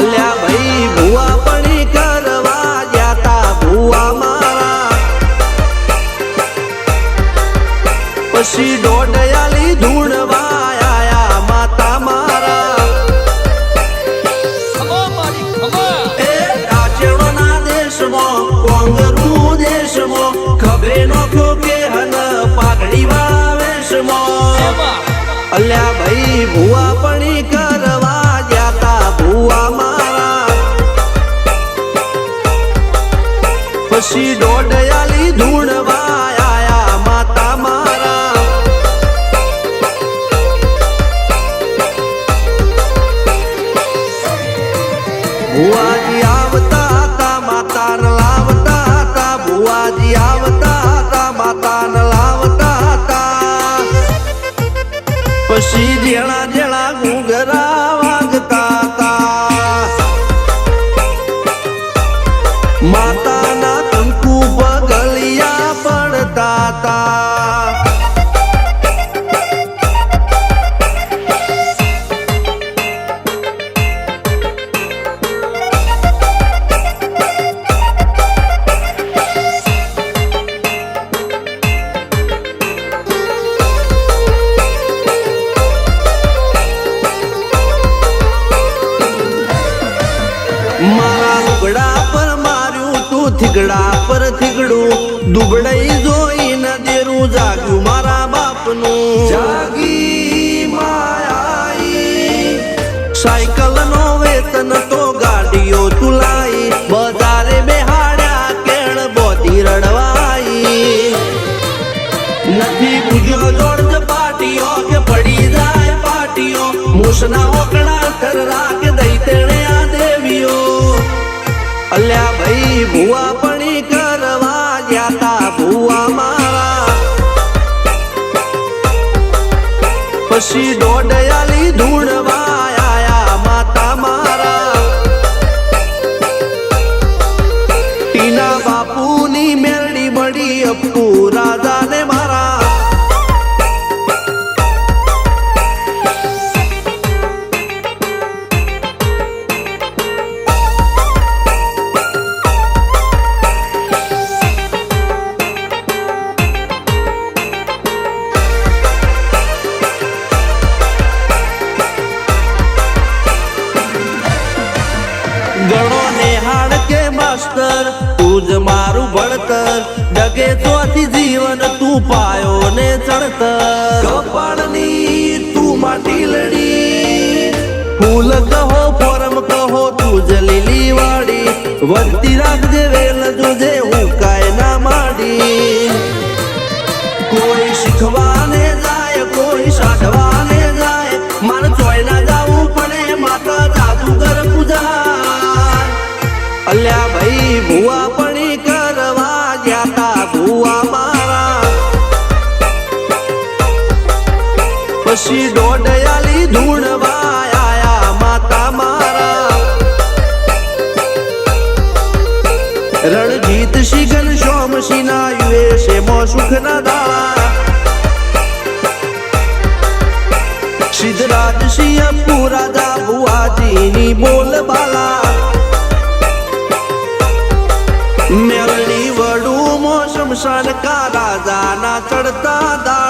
અલ્યા ભાઈ ભુવા પણી કરવા જાતા ભુવા મારા પછી દોડયાલી ધૂણવા આયા માતા મારા એ રાચેણોના દેશમાં કોંગરું દેશમાં ખબરે નોખો કે હન પાઘડી વાવેશમાં અલ્યા ભાઈ ભુવા પણી કરવા જાતા ભુવા મારા પછી દોડયાલી ધૂણવા આયા માતા મારા ભુવાજી આવતા હતા માતાને લાવતા હતા ભુવાજી આવતા હતા માતાને લાવતા હતા પછી જેણા જેણા ઘૂંઘરા વાગતા હતા માતાના કંકુ પગલિયા પડતા હતા મારા લુગડા પર માર્યું તું થીગડા પર થીગડું દુબળઈ જોઈને દેરું જાગ્યું મારા બાપનું જાગી માયાઈ સાયકલ નો વેતન તો ગાડીઓ તુલાઈ બજારે બેહાડ્યા કેણ બોધી રડવાઈ નથી પૂજ્યો જોડ પાટીઓ કે પડી જાય પાટીઓ મૂસના ઓકડા થરરા કે દઈ તેણે આ દેવીઓ અલ્યા ભાઈ ભુવા પણી કરવા જાતા ભુવા મારા પછી દોડયાલી ધૂણવા આયા માતા મારા ટીના બાપુની મેરડી મળી અપ્પુ રાજાને મારા ગણો નેહાળ કે માસ્ટર તું જ મારું ભણતર ડગે ચોથી જીવન તું પાયો ને ચણતર કપાળની તું માટી લડી ફૂલ કહો ફોરમ કહો તું જ લીલી વાડી વધતી રાખજે વેલ જોજે હું કાય ના માડી કોઈ શીખવાને જાય કોઈ સાધવાને જાય મારે ચોય ના જાવું પડે માતા જાદુગર પૂજા અલ્યા ભાઈ ભુવા પણી કરવા જાતા ભુવા મારા પછી દોડયાલી ધૂણવા આયા માતા મારા રણજીત સિંહ સોમસિંહ ના યુએસે મો સુખ ના દાળા સિદ્ધરાજ સિંહ પુરાદા ભુવાજીની બોલ બાલા મેલની વડું મોસમ શાન કા રાજા ના ચડતા દા